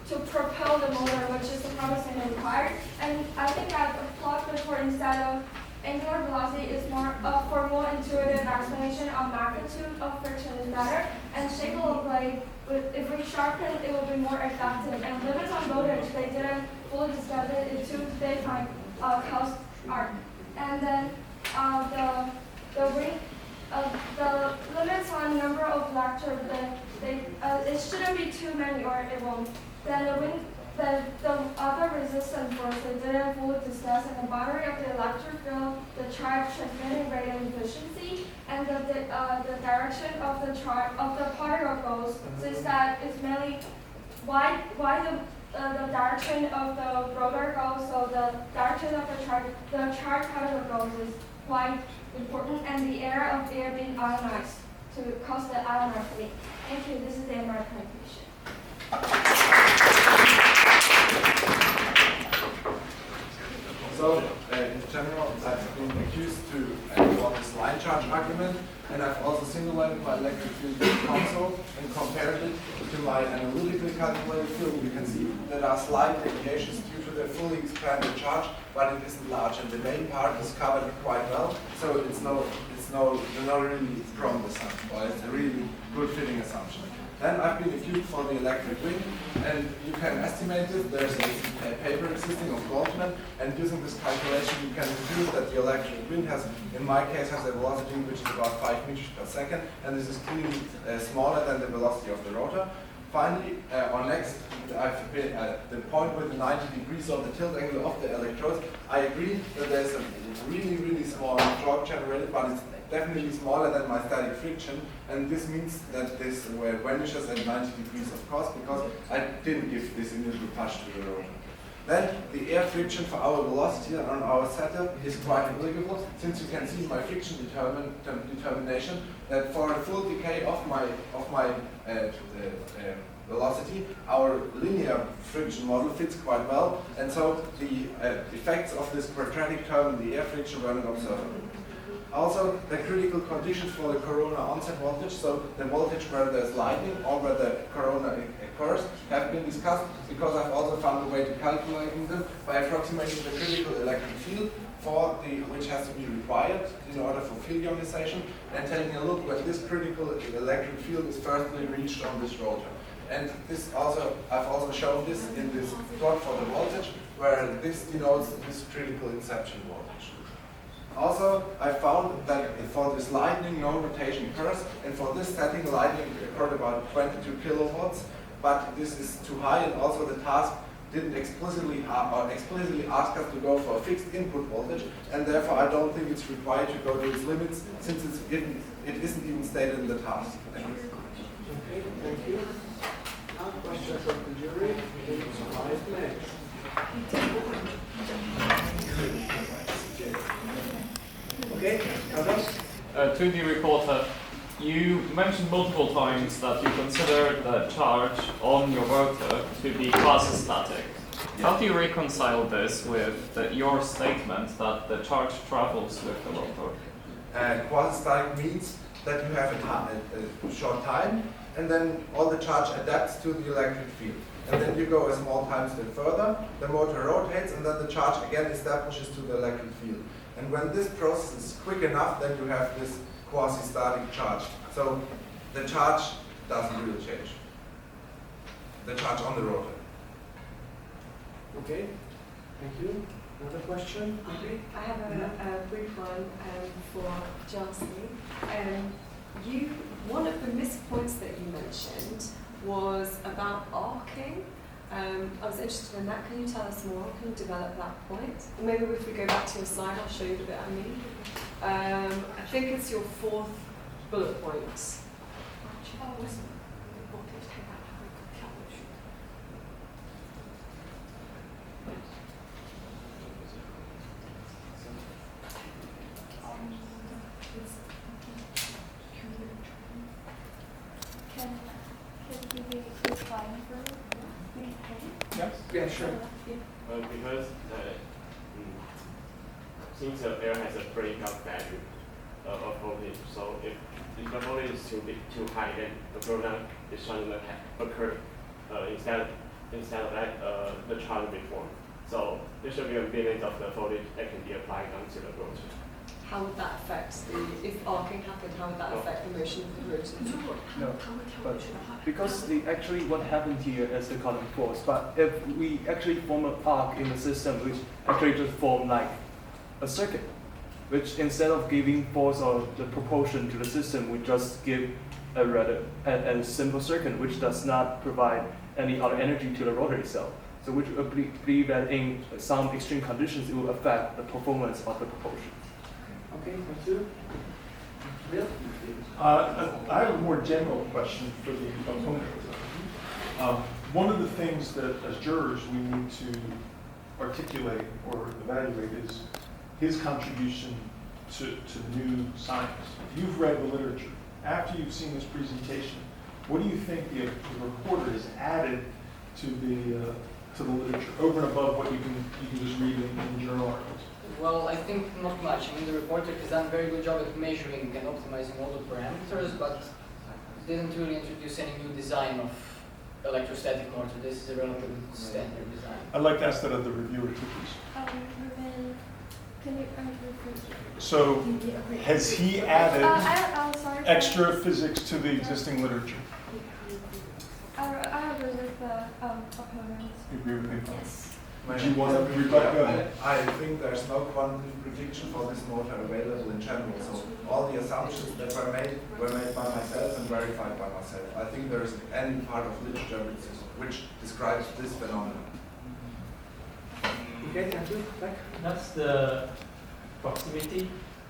[SPEAKER 4] to propel the motor, which is the promising required. And I think that the plot report instead of angular velocity is more for more intuitive explanation of magnitude of friction is better. And shape of blade, if we sharpen it will be more effective. And limits on voltage, they didn't fully discuss it. It's too big time cost art. And then the limits on number of electrodes, it shouldn't be too many or it won't. Then the other resistance force they didn't fully discuss, and the boundary of the electric field, the charge transmitting rate and efficiency, and the direction of the particle goes, since that is mainly why the direction of the rotor goes, so the direction of the charge particle goes is quite important, and the air of air being ionized to cause the ionized leak. Thank you. This is the end of my presentation.
[SPEAKER 1] So, in general, I've been accused to form this line charge argument, and I've also simulated my electric field console and compared it to my analytically calculated field. You can see that there are slight deviations due to the fully expanded charge, but it isn't large, and the main part is covered quite well, so it's not really strong assumption, but it's a really good fitting assumption. Then I've been accused for the electric wind, and you can estimate it. There's a paper existing of Goldman, and using this calculation you can deduce that the electric wind in my case, has a velocity which is about 5 meters per second, and this is clearly smaller than the velocity of the rotor. Finally, I've been at the point with the 90 degrees of the tilt angle of the electrodes. I agree that there's a really, really small torque generated, but it's definitely smaller than my static friction, and this means that this vanishes at 90 degrees, of course, because I didn't give this initial push to the rotor. Then the air friction for our velocity on our setup is quite negligible, since you can see my friction determination that for a full decay of my velocity, our linear friction model fits quite well, and so the effects of this quadratic term in the air friction were not observable. Also, the critical conditions for the corona onset voltage, so the voltage where there's lightning or where the corona occurs, have been discussed because I've also found a way to calculate them by approximating the critical electric field which has to be required in order for field ionization, and taking a look when this critical electric field is firstly reached on this rotor. And I've also shown this in this plot for the voltage, where this denotes this critical inception voltage. Also, I found that for this lightning, no rotation occurs, and for this setting, lightning occurred about 22 kilowatts, but this is too high, and also the task didn't explicitly ask us to go for a fixed input voltage, and therefore I don't think it's required to go to its limits, since it isn't even stated in the task. Thank you.
[SPEAKER 3] Okay, thank you. Now questions from the jury. 5 minutes. Okay, Carlos?
[SPEAKER 5] To the reporter, you mentioned multiple times that you consider the charge on your rotor to be quasi-static. How do you reconcile this with your statement that the charge travels with the rotor?
[SPEAKER 1] Quasi-static means that you have a short time, and then all the charge adapts to the electric field. And then you go a small time step further, the motor rotates, and then the charge again establishes to the electric field. And when this process is quick enough, then you have this quasi-static charge. So the charge doesn't really change. The charge on the rotor.
[SPEAKER 3] Okay, thank you. Another question, maybe?
[SPEAKER 6] I have a brief one for Jocelyn. One of the missed points that you mentioned was about arcing. I was interested in that. Can you tell us more? Can you develop that point? Maybe if we go back to your slide, I'll show you the bit I mean. I think it's your 4th bullet point.
[SPEAKER 5] Yes?
[SPEAKER 3] Yeah, sure.
[SPEAKER 7] Because since the air has a breakout value of voltage, so if the voltage is too high, then the corona discharge will occur. Instead of that, the charge will be formed. So there should be a limit of the voltage that can be applied onto the rotor.
[SPEAKER 6] How would that affect if arcing happened, how would that affect the motion of the rotor?
[SPEAKER 8] No, but because actually what happened here is the Coulomb force, but if we actually form an arc in the system, which actually just form like a circuit, which instead of giving force or the propulsion to the system, we just give a simple circuit which does not provide any other energy to the rotor itself. So which we believe that in some extreme conditions it will affect the performance of the propulsion.
[SPEAKER 3] Okay, thank you. Bill?
[SPEAKER 9] I have a more general question for the opponent. One of the things that as jurors we need to articulate or evaluate is his contribution to new science. You've read the literature. After you've seen this presentation, what do you think the reporter has added to the literature over and above what you can just read in journal articles?
[SPEAKER 2] Well, I think not much. I mean, the reporter has done a very good job at measuring and optimizing all the parameters, but didn't really introduce any new design of electrostatic motor. This is a relatively standard design.
[SPEAKER 9] I'd like to ask that of the reviewer too, please.
[SPEAKER 4] Can you repeat?
[SPEAKER 9] So, has he added
[SPEAKER 4] Sorry.
[SPEAKER 9] extra physics to the existing literature?
[SPEAKER 4] I agree with the opponents.
[SPEAKER 9] You agree with me?
[SPEAKER 4] Yes.
[SPEAKER 9] Do you want to rebut? Go ahead.
[SPEAKER 1] I think there's no quantitative prediction for this motor available in general. So all the assumptions that were made by myself and verified by myself. I think there isn't any part of literature which describes this phenomenon.
[SPEAKER 3] Okay, thank you. Back.
[SPEAKER 10] That's the proximity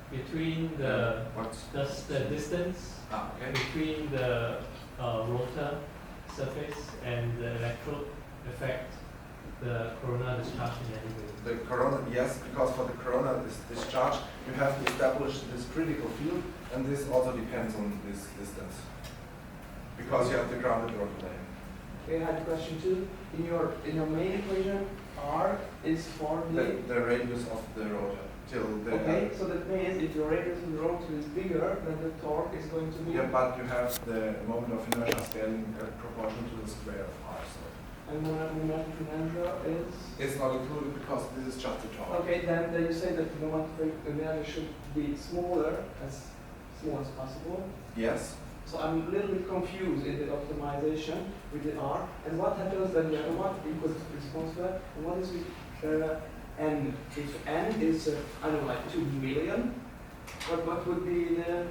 [SPEAKER 10] between the, that's the distance between the rotor surface and the electrode affect the corona discharge in any way.
[SPEAKER 1] The corona, yes, because for the corona discharge, you have to establish this critical field, and this also depends on this distance, because you have the grounded rotor layer.
[SPEAKER 3] Okay, I had a question too. In your main equation, R is for
[SPEAKER 1] the radius of the rotor. till the...
[SPEAKER 3] Okay, so that means if your radius in the rotor is bigger, then the torque is going to be...
[SPEAKER 1] Yeah, but you have the moment of inertia scaling proportional to the square of r. So
[SPEAKER 3] And moment of inertia is...
[SPEAKER 1] it's not included because this is just the torque.
[SPEAKER 3] Okay, then you say that the moment of inertia should be smaller, as small as possible.
[SPEAKER 1] Yes.
[SPEAKER 3] So I'm a little bit confused in the optimization with the R. And what happens when the other one equals response to that? And what is with N? If N is, I don't know, like 2 million, what would be the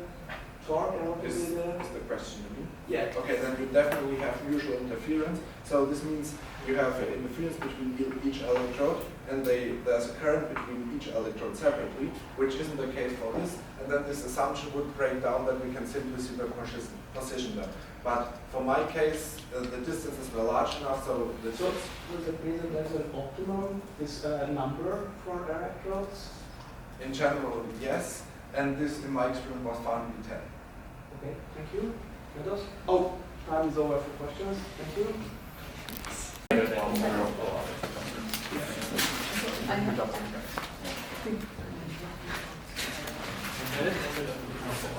[SPEAKER 3] torque and what would
[SPEAKER 1] Is
[SPEAKER 3] be the...
[SPEAKER 1] the question you mean?
[SPEAKER 3] Yeah.
[SPEAKER 1] Okay, then you definitely have mutual interference. So this means you have an interference between each electrode, and there's a current between each electrode separately, which isn't the case for this. And then this assumption would break down that we can simply superposition them. But for my case, the distances were large enough, so the
[SPEAKER 3] So does it mean that there's an optimum number for electrodes?
[SPEAKER 1] in general, yes. And this, in my experience, was found to be 10.
[SPEAKER 3] Okay, thank you. Meadows? Oh, time is over for questions. Thank you.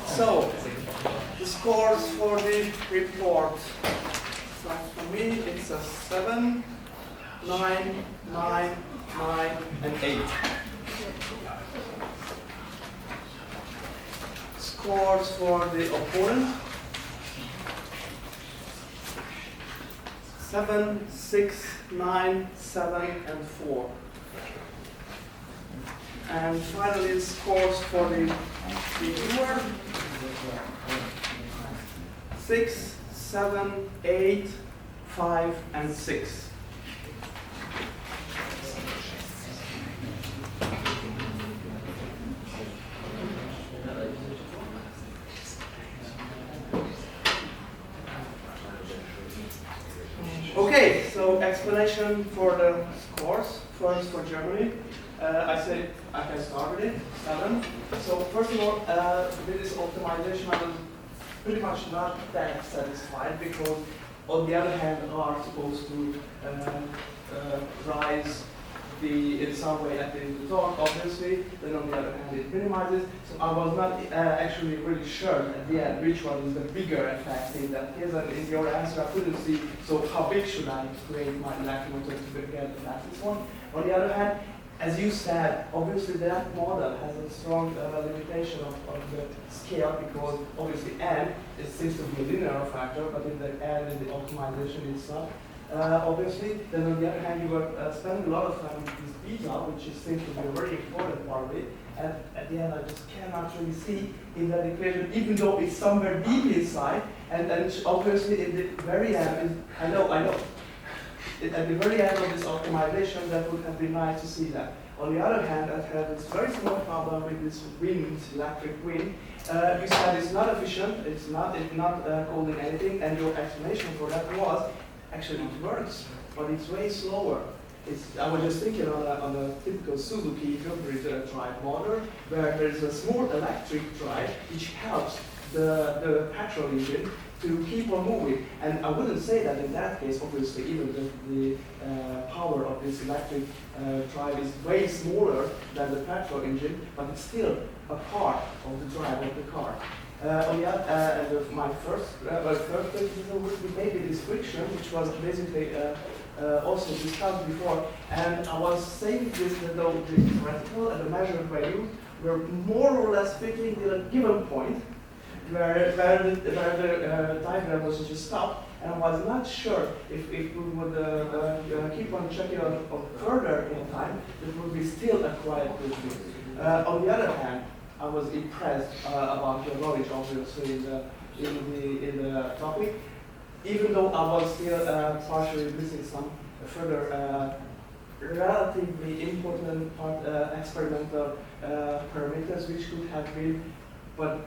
[SPEAKER 3] So, the scores for the report. So for me, it's a 7, 9, 9, 9, and 8. Scores for the opponent. 7, 6, 9, 7, and 4. And finally, scores for the viewer. 6, 7, 8, 5, and 6. Okay, so explanation for the scores. First for Germany. I said I can start with it, 7. So first of all, with this optimization, I was pretty much not that satisfied because on the other hand, are supposed to rise in some way at the torque, obviously. Then on the other hand, it minimizes. So I was not actually really sure at the end which one is the bigger effect in that case. And in your answer, I couldn't see. So how big should I create my electromotor to get the fastest one? On the other hand, as you said, obviously that model has a strong limitation of the scale because obviously n it seems to be a linear factor, but in the n in the optimization it's not. Obviously, then on the other hand, you were spending a lot of time with this beta, which seems to be a very important part of it. And at the end, I just cannot really see in that equation, even though it's somewhere deep inside. And then obviously, in the very end, I know. At the very end of this optimization, that would have been nice to see that. On the other hand, I have this very small problem with this wind, electric wind. You said it's not efficient, it's not holding anything, and your explanation for that was actually it works, but it's way slower. I was just thinking on a typical Suzuki drive motor, where there is a small electric drive which helps the petrol engine to keep on moving. And I wouldn't say that in that case, obviously, even the power of this electric drive is way smaller than the petrol engine, but it's still a part of the drive of the car. My third criticism would be maybe this friction, which was basically also discussed before. And I was saying this, that the theoretical and the measured value were more or less fitting in a given point, where the diagram was just stopped, and I was not sure if we would keep on checking on further in time, it would be still a quiet quickly. On the other hand, I was impressed about your knowledge, obviously, in the topic, even though I was still partially missing some further relatively important experimental parameters which could have been, but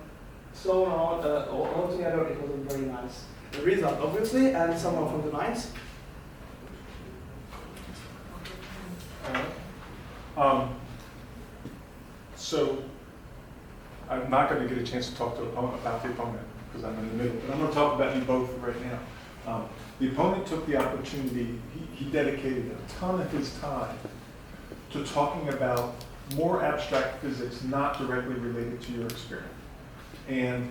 [SPEAKER 3] so on, altogether it was a very nice result, obviously, and someone from the nines.
[SPEAKER 9] So I'm not going to get a chance to talk to about the opponent because I'm in the middle, but I'm going to talk about you both right now. The opponent took the opportunity, he dedicated a ton of his time to talking about more abstract physics not directly related to your experiment. And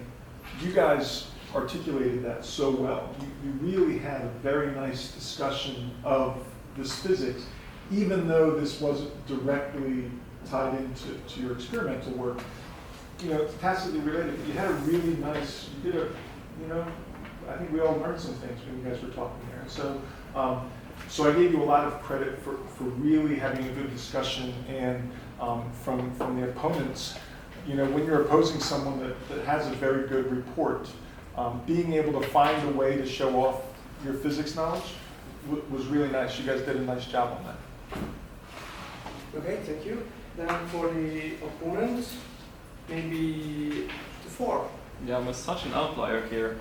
[SPEAKER 9] you guys articulated that so well. You really had a very nice discussion of this physics, even though this wasn't directly tied into your experimental work. You know, it's tacitly related, but you had a really nice, you did a, you know, I think we all learned some things when you guys were talking there. So, so I gave you a lot of credit for really having a good discussion, and from the opponents, you know, when you're opposing someone that has a very good report, being able to find a way to show off your physics knowledge was really nice. You guys did a nice job on that.
[SPEAKER 3] Okay, thank you. Then for the opponents, maybe the 4.
[SPEAKER 5] Yeah, I'm such an outlier here.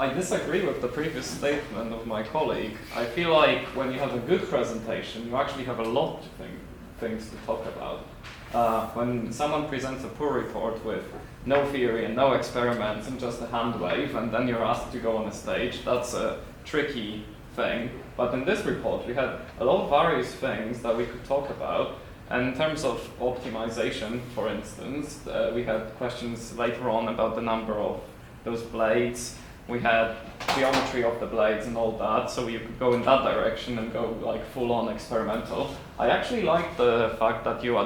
[SPEAKER 5] I disagree with the previous statement of my colleague. I feel like when you have a good presentation, you actually have a lot of things to talk about. When someone presents a poor report with no theory and no experiments and just a hand wave, and then you're asked to go on a stage, that's a tricky thing. But in this report, we had a lot of various things that we could talk about. And in terms of optimization, for instance, we had questions later on about the number of those blades. We had geometry of the blades and all that, so you could go in that direction and go like full-on experimental. I actually like the fact that you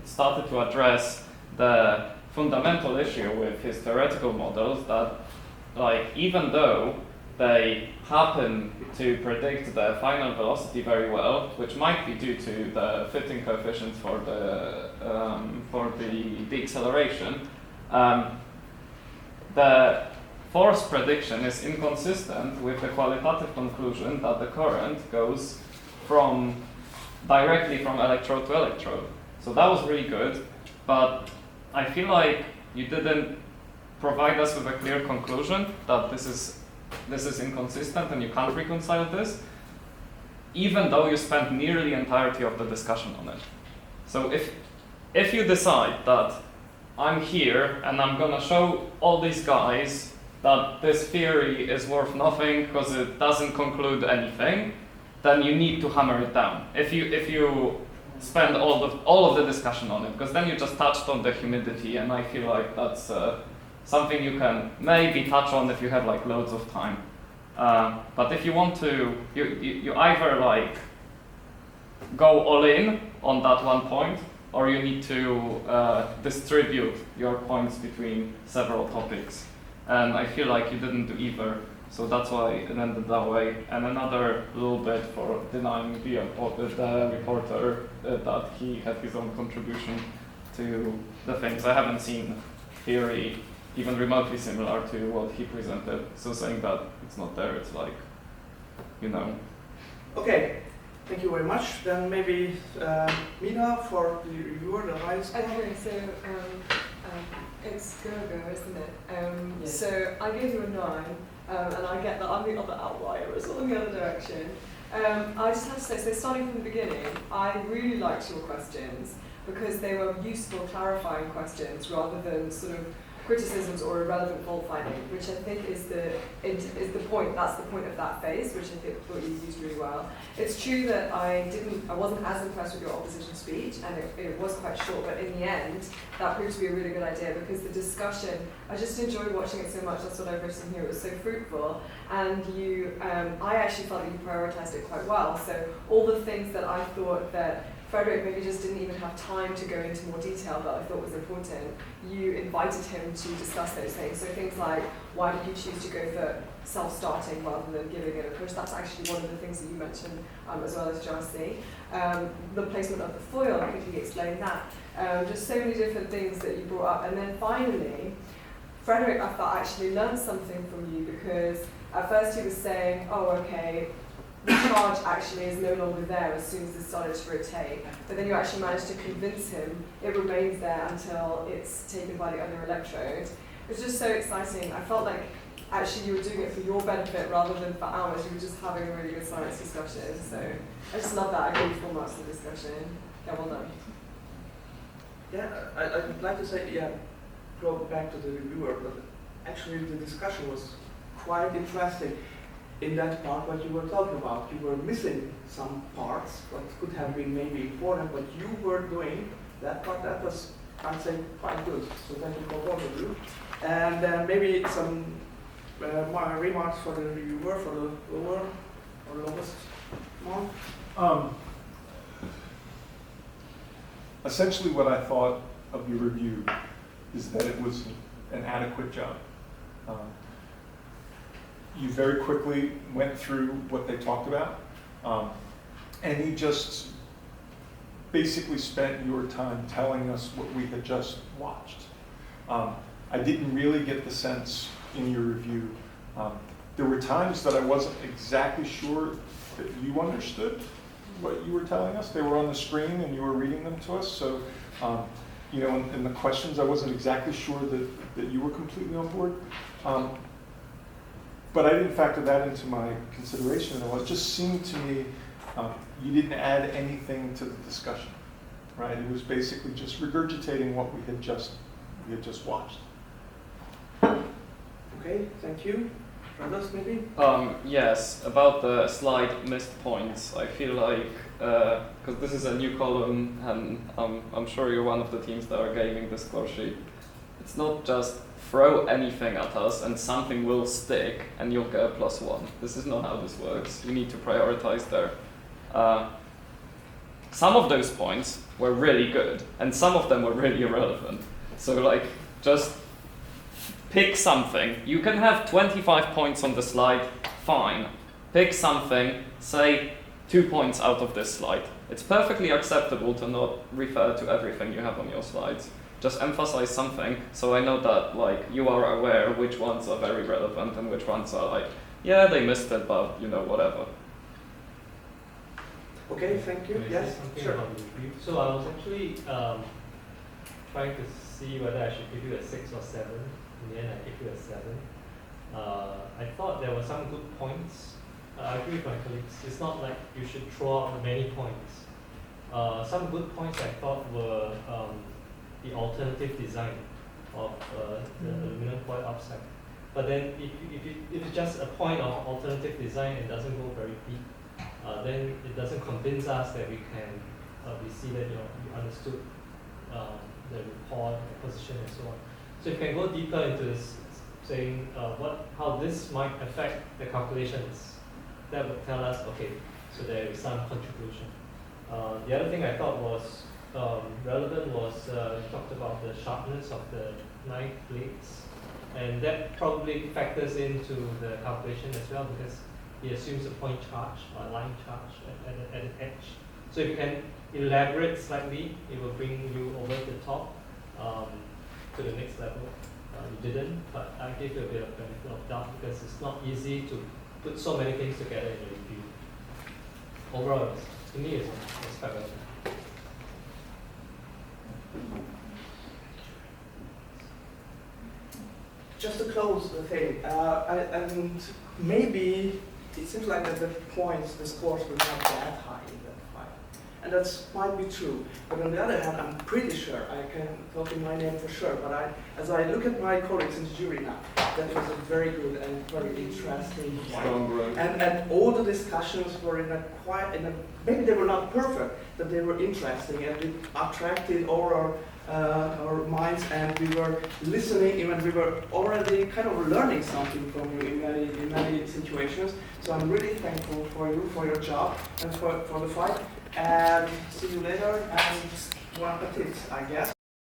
[SPEAKER 5] started to address the fundamental issue with his theoretical models, that like even though they happen to predict the final velocity very well, which might be due to the fitting coefficients for the deceleration, the force prediction is inconsistent with the qualitative conclusion that the current goes directly from electrode to electrode. So that was really good, but I feel like you didn't provide us with a clear conclusion that this is inconsistent and you can't reconcile this, even though you spent nearly the entirety of the discussion on it. So if you decide that I'm here and I'm gonna show all these guys that this theory is worth nothing because it doesn't conclude anything, then you need to hammer it down. If you spend all of the discussion on it, because then you just touched on the humidity, and I feel like that's something you can maybe touch on if you have like loads of time. But if you want to, you either like go all in on that one point, or you need to distribute your points between several topics. And I feel like you didn't do either, so that's why it ended that way. And another little bit for denying the reporter that he had his own contribution to the things. I haven't seen theory even remotely similar to what he presented, so saying that it's not there, it's like, you know.
[SPEAKER 3] Okay, thank you very much. Then maybe Mina for the reviewer, the highest score.
[SPEAKER 6] Okay, so it's Gerger, isn't it?
[SPEAKER 2] Yes.
[SPEAKER 6] So I gave you a 9, and I get that I'm the other outlier, it's all in the other direction. I just have to say, so starting from the beginning, I really liked your questions because they were useful, clarifying questions rather than sort of criticisms or irrelevant fault finding, which I think is the point. That's the point of that phase, which I thought you used really well. It's true that I wasn't as impressed with your opposition speech, and it was quite short. But in the end, that proved to be a really good idea because the discussion, I just enjoyed watching it so much. That's what I've written here. It was so fruitful, and I actually felt that you prioritized it quite well. So all the things that I thought that Frederick maybe just didn't even have time to go into more detail that I thought was important, you invited him to discuss those things. So things like, why did you choose to go for self-starting rather than giving it a push? That's actually one of the things that you mentioned, as well as Jarcy. The placement of the foil, I think he explained that. Just so many different things that you brought up. And then finally, Frederick, I thought, actually learned something from you because at first he was saying, oh, okay, the charge actually is no longer there as soon as it started to rotate. But then you actually managed to convince him it remains there until it's taken by the other electrode. It was just so exciting. I felt like actually you were doing it for your benefit rather than for ours. You were just having a really good science discussion. So I just love that. I gave you 4 marks for the discussion. Yeah, well done.
[SPEAKER 3] Yeah, I'd like to say, go back to the reviewer, but actually the discussion was quite interesting. in that part what you were talking about. You were missing some parts, what could have been maybe important, but you were doing that part. That was, I'd say, quite good. So thank you for both of you. And maybe some remarks for the reviewer, for the lower or lowest one.
[SPEAKER 9] Essentially what I thought of your review is that it was an adequate job. You very quickly went through what they talked about, and you just basically spent your time telling us what we had just watched. I didn't really get the sense in your review. There were times that I wasn't exactly sure that you understood what you were telling us. They were on the screen and you were reading them to us. So, you know, in the questions, I wasn't exactly sure that you were completely on board. But I didn't factor that into my consideration. It just seemed to me you didn't add anything to the discussion, right? It was basically just regurgitating what we had just watched.
[SPEAKER 3] Okay, thank you. Brothers, maybe?
[SPEAKER 5] Yes, about the slide missed points. I feel like, because this is a new column, and I'm sure you're one of the teams that are gaming this score sheet. It's not just throw anything at us and something will stick and you'll get a +1. This is not how this works. You need to prioritize there. Some of those points were really good, and some of them were really irrelevant. So like, just pick something. You can have 25 points on the slide, fine. Pick something, say 2 points out of this slide. It's perfectly acceptable to not refer to everything you have on your slides. Just emphasize something, so I know that like you are aware which ones are very relevant and which ones are like, yeah, they missed it, but you know, whatever.
[SPEAKER 3] Okay, thank you.
[SPEAKER 10] Can I say
[SPEAKER 3] Yes,
[SPEAKER 10] something
[SPEAKER 3] sure.
[SPEAKER 10] about the review? So I was actually trying to see whether I should give you a 6 or 7. In the end, I gave you a 7. I thought there were some good points. I agree with my colleagues. It's not like you should throw out many points. Some good points I thought were the alternative design of the aluminum foil outside. But then if it's just a point of alternative design and doesn't go very deep, then it doesn't convince us that we see that you understood the report, the position, and so on. So if you can go deeper into this, saying how this might affect the calculations, that would tell us, okay, so there is some contribution. The other thing I thought was relevant was you talked about the sharpness of the knife blades, and that probably factors into the calculation as well, because he assumes a point charge or a line charge at an edge. So if you can elaborate slightly, it will bring you over the top to the next level. You didn't, but I gave you a bit of benefit of doubt because it's not easy to put so many things together in a review. Overall, to me, it's quite relevant.
[SPEAKER 3] Just to close the thing, and maybe it seems like that the points, the scores were not that high in that fight. And that might be true. But on the other hand, I'm pretty sure, I can talk in my name for sure, but as I look at my colleagues in the jury now, that was a very good and very interesting fight. And all the discussions were maybe they were not perfect, but they were interesting and it attracted all our minds, and we were listening, even we were already kind of learning something from you in many situations. So I'm really thankful for you, for your job, and for the fight. And see you later, and bon appetit, I guess.